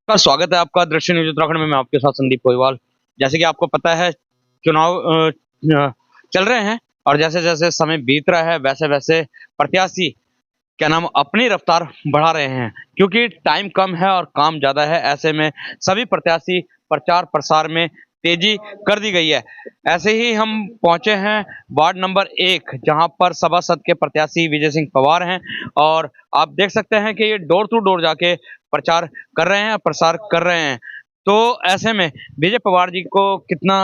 का स्वागत है आपका दृश्य न्यूज़ उत्तराखंड में। मैं आपके साथ संदीप गोयवाल। जैसे कि आपको पता है, चुनाव चल रहे हैं और जैसे-जैसे समय बीत रहा है, वैसे-वैसे प्रत्याशी क्या नाम अपनी रफ्तार बढ़ा रहे हैं, क्योंकि टाइम कम है और काम ज़्यादा है। ऐसे में सभी प्रत्याशी प्रचार-प्रसार में तेज़ी कर दी गई है। ऐसे ही हम पहुँचे हैं वार्ड नंबर 1, जहाँ पर सभासद के प्रत्याशी विजय सिंह पवार हैं और आप देख सकते हैं कि ये डोर टू डोर जाके प्रचार कर रहे हैं, प्रसार कर रहे हैं। तो ऐसे में विजय पवार जी को कितना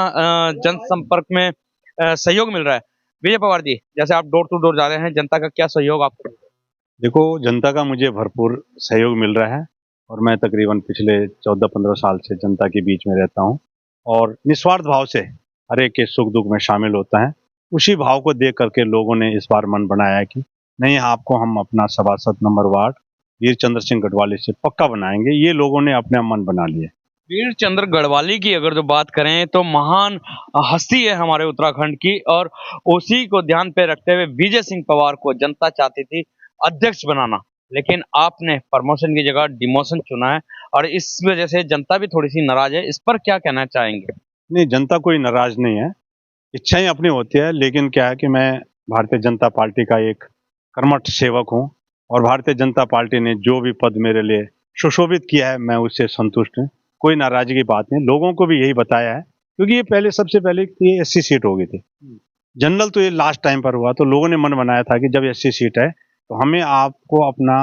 जनसंपर्क में सहयोग मिल रहा है? विजय पवार जी, जैसे आप डोर टू डोर जा रहे हैं, जनता का क्या सहयोग आपको? देखो, जनता का मुझे भरपूर सहयोग मिल रहा है और मैं तकरीबन पिछले 14-15 साल से जनता के बीच में रहता हूँ और निस्वार्थ भाव से हर एक के सुख-दुख में शामिल होता है। उसी भाव को देख कर के लोगों ने इस बार मन बनाया है कि नहीं, आपको हम अपना सभासद नंबर वार्ड वीर चंद्र सिंह गढ़वाली से पक्का बनाएँगे। ये लोगों ने अपना मन बना लिया। वीर चंद्र गढ़वाली की अगर जो बात करें तो महान हस्ती है हमारे उत्तराखंड की, और उसी को ध्यान पे रखते हुए विजय सिंह पवार को जनता चाहती थी अध्यक्ष बनाना, लेकिन आपने प्रमोशन की जगह डिमोशन चुना है और इस वजह से जनता भी थोड़ी सी नाराज है। इस पर क्या कहना चाहेंगे? नहीं, जनता कोई नाराज़ नहीं है। इच्छाएँ अपनी होती है, लेकिन क्या है कि मैं भारतीय जनता पार्टी का एक कर्मठ सेवक हूँ और भारतीय जनता पार्टी ने जो भी पद मेरे लिए सुशोभित किया है, मैं उससे संतुष्ट हूँ। कोई नाराज़गी की बात नहीं, लोगों को भी यही बताया है, क्योंकि ये पहले सबसे पहले ये एससी सीट हो गई थी। जनरल तो ये लास्ट टाइम पर हुआ, तो लोगों ने मन बनाया था कि जब एससी सीट है, तो हमें आपको अपना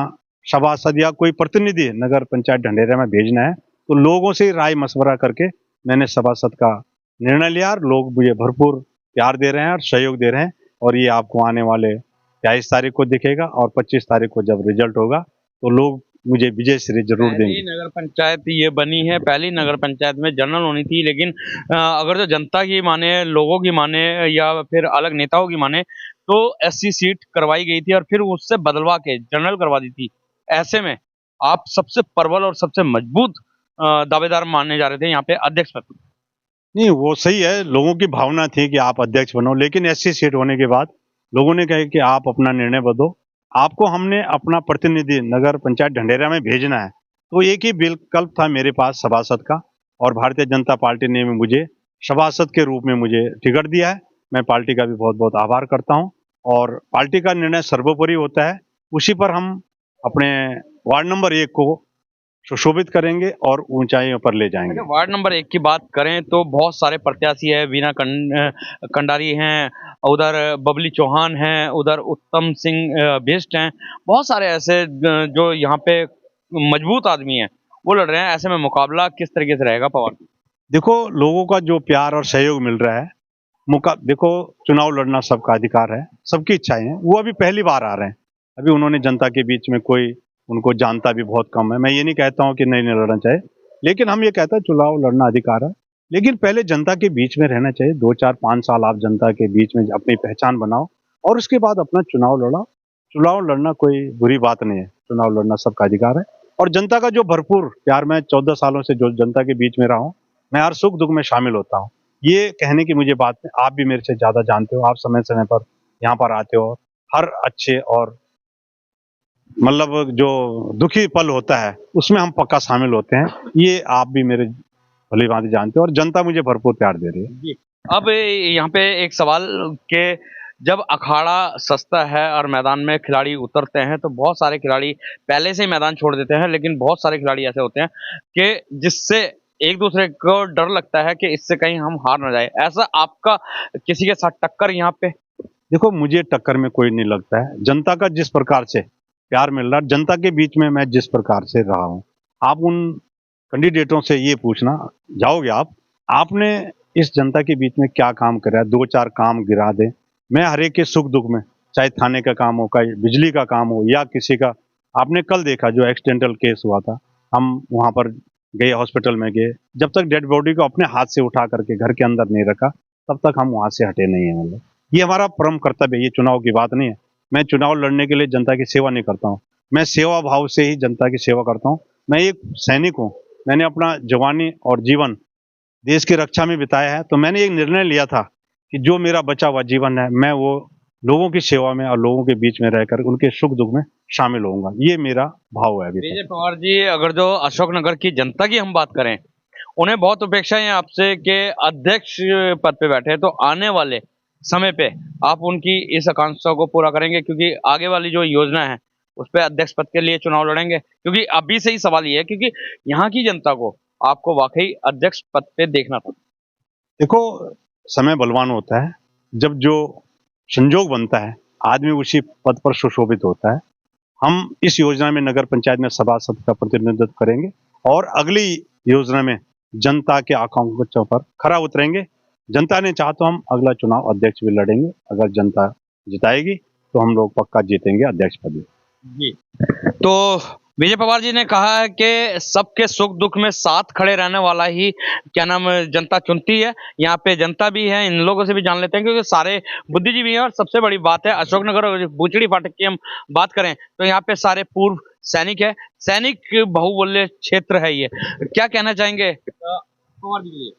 सभासद या कोई प्रतिनिधि नगर पंचायत ढंढेरा में भेजना है। तो लोगों से राय मशवरा करके मैंने सभासद का निर्णय लिया और लोग मुझे भरपूर प्यार दे रहे हैं और सहयोग दे रहे हैं और ये आपको आने वाले 23 तारीख को दिखेगा और 25 तारीख को जब रिजल्ट होगा तो लोग मुझे विजय श्री जरूर पहली देंगे। नगर पंचायत ये बनी है, पहली नगर पंचायत में जनरल होनी थी, लेकिन अगर जो जनता की माने, लोगों की माने या फिर अलग नेताओं की माने, तो एससी सीट करवाई गई थी और फिर उससे बदलवा के जनरल करवा दी थी। ऐसे में आप सबसे प्रबल और सबसे मजबूत दावेदार माने जा रहे थे यहाँ पे अध्यक्ष पद। नहीं, वो सही है, लोगों की भावना थी कि आप अध्यक्ष बनो, लेकिन एससी सीट होने के बाद लोगों ने कहा कि आप अपना निर्णय बदलो, आपको हमने अपना प्रतिनिधि नगर पंचायत ढंढेरा में भेजना है। तो एक ही विकल्प था मेरे पास सभासद का और भारतीय जनता पार्टी ने मुझे सभासद के रूप में मुझे टिकट दिया है। मैं पार्टी का भी बहुत-बहुत आभार करता हूँ और पार्टी का निर्णय सर्वोपरि होता है, उसी पर हम अपने वार्ड नंबर 1 को सुशोभित करेंगे और ऊँचाइयों पर ले जाएँगे। अच्छा, वार्ड नंबर 1 की बात करें तो बहुत सारे प्रत्याशी हैं, वीना कंडारी हैं, उधर बबली चौहान हैं, उधर उत्तम सिंह बिष्ट हैं। बहुत सारे ऐसे जो यहाँ पे मजबूत आदमी हैं, वो लड़ रहे हैं। ऐसे में मुकाबला किस तरीके से रहेगा पवार? देखो, लोगों का जो प्यार और सहयोग मिल रहा है, देखो, चुनाव लड़ना सबका अधिकार है, सबकी इच्छाएँ हैं। वो अभी पहली बार आ रहे हैं। अभी उन्होंने जनता के बीच में कोई उनको जानता भी बहुत कम है। मैं ये नहीं कहता हूँ कि नहीं लड़ना चाहिए, लेकिन हम ये कहते हैं चुनाव लड़ना अधिकार है। लेकिन पहले जनता के बीच में रहना चाहिए, 2, 4, 5 साल आप जनता के बीच में अपनी पहचान बनाओ और उसके बाद अपना चुनाव लड़ाओ। चुनाव लड़ना कोई बुरी बात नहीं है, चुनाव लड़ना सबका अधिकार है और जनता का जो भरपूर प्यार, मैं 14 सालों से जो जनता के बीच में रहा हूँ, मैं हर सुख-दुख में शामिल होता हूँ। ये कहने की मुझे बात है, आप भी मेरे से ज़्यादा जानते हो, आप समय-समय पर यहाँ पर आते हो। हर अच्छे और मतलब जो दुखी पल होता है, उसमें हम पक्का शामिल होते हैं। ये आप भी मेरे भली-भाँति जानते हो और जनता मुझे भरपूर प्यार दे रही है। जी। अब यहाँ पे एक सवाल कि जब अखाड़ा सस्ता है और मैदान में खिलाड़ी उतरते हैं, तो बहुत सारे खिलाड़ी पहले से ही मैदान छोड़ देते हैं, लेकिन बहुत सारे खिलाड़ी ऐसे होते हैं कि जिससे एक-दूसरे को डर लगता है कि इससे कहीं हम हार ना जाएँ। ऐसा आपका किसी के साथ टक्कर यहाँ पे? देखो, मुझे टक्कर में कोई नहीं लगता है। जनता का जिस प्रकार से प्यार मिल रहा है, जनता के बीच में मैं जिस प्रकार से रहा हूँ, आप उन कैंडिडेटों से ये पूछना जाओगे आप, आपने इस जनता के बीच में क्या काम करा है? 2-4 काम गिना दें। मैं हर एक के सुख-दुख में, चाहे थाने का काम हो, चाहे बिजली का काम हो या किसी का, आपने कल देखा जो एक्सीडेंटल केस हुआ था, हम वहाँ पर गए, हॉस्पिटल में गए। जब तक डेड बॉडी को अपने हाथ से उठा करके घर के अंदर नहीं रखा, तब तक हम वहाँ से हटे नहीं हैं मतलब। ये हमारा परम कर्तव्य है, ये चुनाव की बात नहीं है। मैं चुनाव लड़ने के लिए जनता की सेवा नहीं करता हूँ। मैं सेवा भाव से ही जनता की सेवा करता हूँ। मैं एक सैनिक हूँ। मैंने अपना जवानी और जीवन देश की रक्षा में बिताया है, तो मैंने एक निर्णय लिया था कि जो मेरा बचा हुआ जीवन है, मैं वो लोगों की सेवा में और लोगों के बीच में रहकर उनके सुख-दुख में शामिल होऊंगा, ये मेरा भाव है अभी विजय तक। पवार जी, अगर जो अशोकनगर की जनता की हम बात करें, उन्हें बहुत अपेक्षाएं हैं आपसे कि अध्यक्ष पद पे बैठे हैं, तो आने वाले समय पे आप उनकी इस आकांक्षा को पूरा करेंगे, क्योंकि आगे वाली जो योजना है उस पे अध्यक्ष पद के लिए चुनाव लड़ेंगे? क्योंकि अभी से ही सवाल ये है, क्योंकि यहाँ की जनता को आपको वाकई अध्यक्ष पद पे देखना था। देखो, समय बलवान होता है, जब जो संजोग बनता है आदमी उसी पद पर सुशोभित होता है। हम इस योजना में नगर पंचायत में सभासद का प्रतिनिधित्व करेंगे और अगली योजना में जनता के आकांक्षाओं पर खरा उतरेंगे। जनता ने चाहा तो हम अगला चुनाव अध्यक्ष भी लड़ेंगे, अगर जनता जिताएगी तो हम लोग पक्का जीतेंगे अध्यक्ष पद भी। जी। तो विजय पवार जी ने कहा है कि सबके सुख दुख में साथ खड़े रहने वाला ही क्या नाम जनता चुनती है। यहाँ पे जनता भी है, इन लोगों से भी जान लेते हैं, क्योंकि सारे बुद्धिजीवी हैं। और सबसे बड़ी बात है, अशोकनगर और बूचड़ी फाटक की हम बात करें तो यहाँ पे सारे पूर्व सैनिक है, सैनिक बहुमूल्य क्षेत्र है ये। क्या कहना चाहेंगे पवार जी के लिए?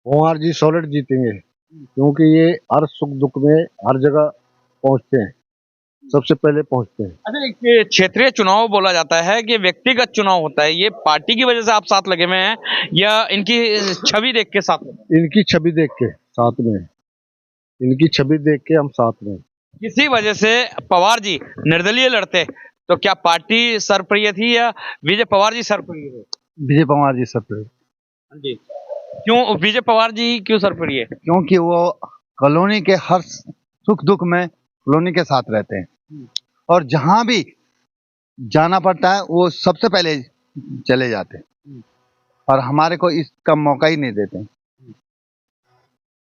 कुंवर जी सॉलिड जीतेंगे, क्योंकि ये हर सुख दुख में हर जगह पहुंचते हैं, सबसे पहले पहुंचते हैं। अच्छा, एक क्षेत्रीय चुनाव बोला जाता है कि व्यक्तिगत चुनाव होता है, ये पार्टी की वजह से आप साथ लगे हुए हैं या इनकी छवि देख के साथ लगे? इनकी छवि देख के साथ में, इनकी छवि देख के हम साथ में। किसी वजह से पवार जी निर्दलीय लड़ते तो क्या पार्टी सरप्रिय थी या विजय पवार जी सरप्रिय थे? विजय पवार जी सब पे, जी। क्यों विजय पवार जी क्यों सरप्रिय? क्योंकि वो कॉलोनी के हर सुख दुख में कॉलोनी के साथ रहते हैं और जहां भी जाना पड़ता है वो सबसे पहले चले जाते हैं और हमारे को इसका मौका ही नहीं देते हैं।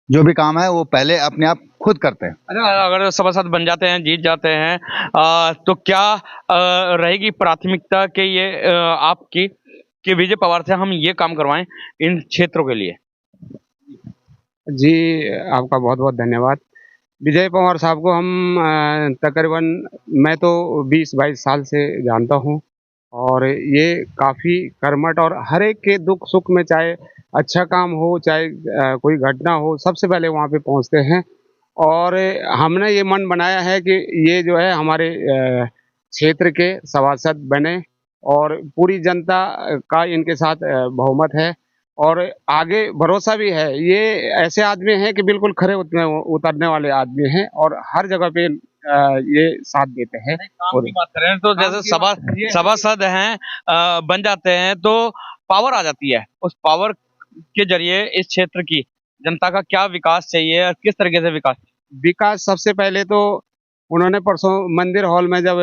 जो भी काम है वो पहले अपने आप खुद करते हैं। अच्छा, अगर सभासद बन जाते हैं, जीत जाते हैं, तो क्या रहेगी प्राथमिकता के ये आपकी कि विजय पवार से हम ये काम करवाएं इन क्षेत्रों के लिए? जी, आपका बहुत बहुत धन्यवाद। विजय पवार साहब को हम तकरीबन मैं तो 20-22 साल से जानता हूं और ये काफ़ी कर्मठ और हर एक के दुख सुख में, चाहे अच्छा काम हो चाहे कोई घटना हो, सबसे पहले वहां पे पहुंचते हैं। और हमने ये मन बनाया है कि ये जो है हमारे क्षेत्र के सभासद बने और पूरी जनता का इनके साथ बहुमत है और आगे भरोसा भी है। ये ऐसे आदमी हैं कि बिल्कुल खरे उतरने वाले आदमी हैं और हर जगह पे ये साथ देते हैं। काम की बात करें तो काम जैसे की बात करिए। सभासद हैं, बन जाते हैं तो पावर आ जाती है। उस पावर के जरिए इस क्षेत्र की जनता का क्या विकास चाहिए और किस तरीके से विकास सबसे पहले तो उन्होंने परसों मंदिर हॉल में जब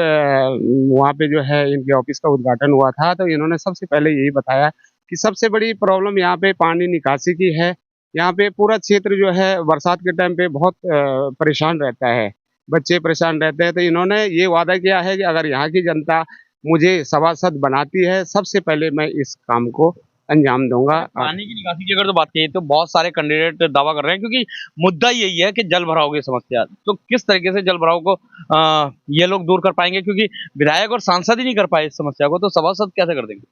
वहाँ पे जो है इनके ऑफिस का उद्घाटन हुआ था, तो इन्होंने सबसे पहले यही बताया कि सबसे बड़ी प्रॉब्लम यहाँ पे पानी निकासी की है। यहाँ पे पूरा क्षेत्र जो है बरसात के टाइम पे बहुत परेशान रहता है, बच्चे परेशान रहते हैं। तो इन्होंने ये वादा किया है कि अगर यहाँ की जनता मुझे सभासद बनाती है, सबसे पहले मैं इस काम को अंजाम दूंगा। पानी की निकासी की अगर तो बात की तो बहुत सारे कैंडिडेट दावा कर रहे हैं, क्योंकि मुद्दा यही है कि जल भराव की समस्या। तो किस तरीके से जल भराव को ये लोग दूर कर पाएंगे, क्योंकि विधायक और सांसद ही नहीं कर पाए इस समस्या को, तो सभासद कैसे कर देंगे?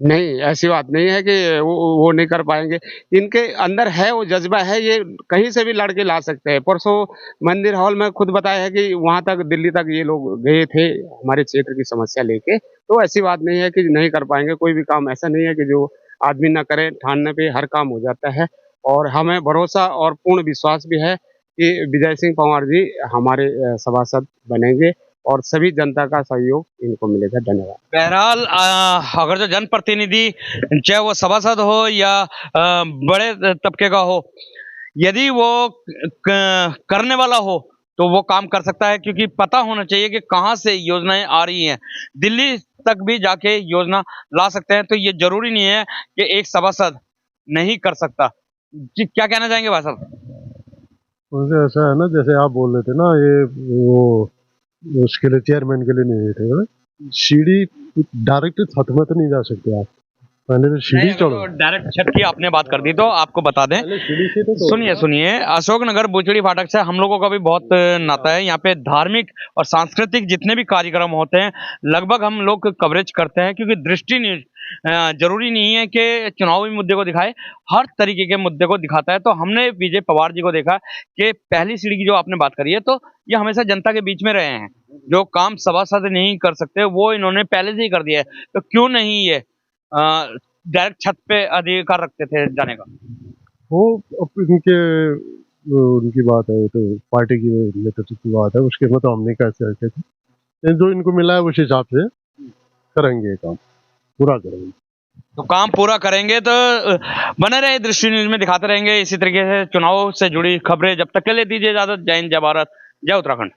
नहीं, ऐसी बात नहीं है कि वो नहीं कर पाएंगे। इनके अंदर है, वो जज्बा है, ये कहीं से भी लड़के ला सकते हैं। परसों मंदिर हॉल में खुद बताया है कि वहां तक दिल्ली तक ये लोग गए थे हमारे क्षेत्र की समस्या लेके। तो ऐसी बात नहीं है कि नहीं कर पाएंगे। कोई भी काम ऐसा नहीं है कि जो आदमी ना करे, ठानने पे हर काम हो जाता है। और हमें भरोसा और पूर्ण विश्वास भी है कि विजय सिंह पंवार जी हमारे सभासद बनेंगे और सभी जनता का सहयोग इनको मिलेगा। धन्यवाद। बहरहाल अगर जो जनप्रतिनिधि, चाहे वो सभासद हो या बड़े तबके का हो, यदि वो करने वाला हो तो वो काम कर सकता है, क्योंकि पता होना चाहिए कि कहाँ से योजनाएं आ रही हैं। दिल्ली तक भी जाके योजना ला सकते हैं, तो ये जरूरी नहीं है कि एक सभासद नहीं कर सकता। जी, क्या कहना चाहेंगे भाई साहब? उनसे ऐसा है ना, जैसे आप बोल रहे थे ना, ये वो उसके लिए चेयरमैन के लिए नहीं थे ना, सीढ़ी डायरेक्ट छत में तो नहीं जा सकते आप, पहले तो सीढ़ी चढ़ो। डायरेक्ट छत की आपने बात कर दी तो आपको बता दें, पहले सीढ़ी से तो सुनिए सुनिए, अशोकनगर बूचड़ी फाटक से हम लोगों का भी बहुत नाता है। यहाँ पे धार्मिक और सांस्कृतिक जितने भी कार्यक्रम होते हैं लगभग हम लोग कवरेज करते हैं, क्योंकि दृष्टि न्यूज जरूरी नहीं है कि चुनावी मुद्दे को दिखाए, हर तरीके के मुद्दे को दिखाता है। तो हमने विजय पवार जी को देखा कि पहली सीढ़ी की जो आपने बात करी है, तो ये हमेशा जनता के बीच में रहे हैं। जो काम सभासद नहीं कर सकते वो इन्होंने पहले से ही कर दिया है। तो क्यों नहीं ये डायरेक्ट छत पे अधिकार रखते थे जाने का? वो अब इनके उनकी बात है, तो पार्टी की नेतृत्व की बात है, उसके में तो हम नहीं कह सकते थे। लेकिन जो इनको मिला है उस हिसाब से करेंगे, ये काम पूरा करेंगे। तो काम पूरा करेंगे। तो बने रहे दृष्टि न्यूज में, दिखाते रहेंगे इसी तरीके से चुनाव से जुड़ी खबरें। जब तक के लिए दीजिए इजाजत। जय हिंद, जय भारत, जय उत्तराखंड।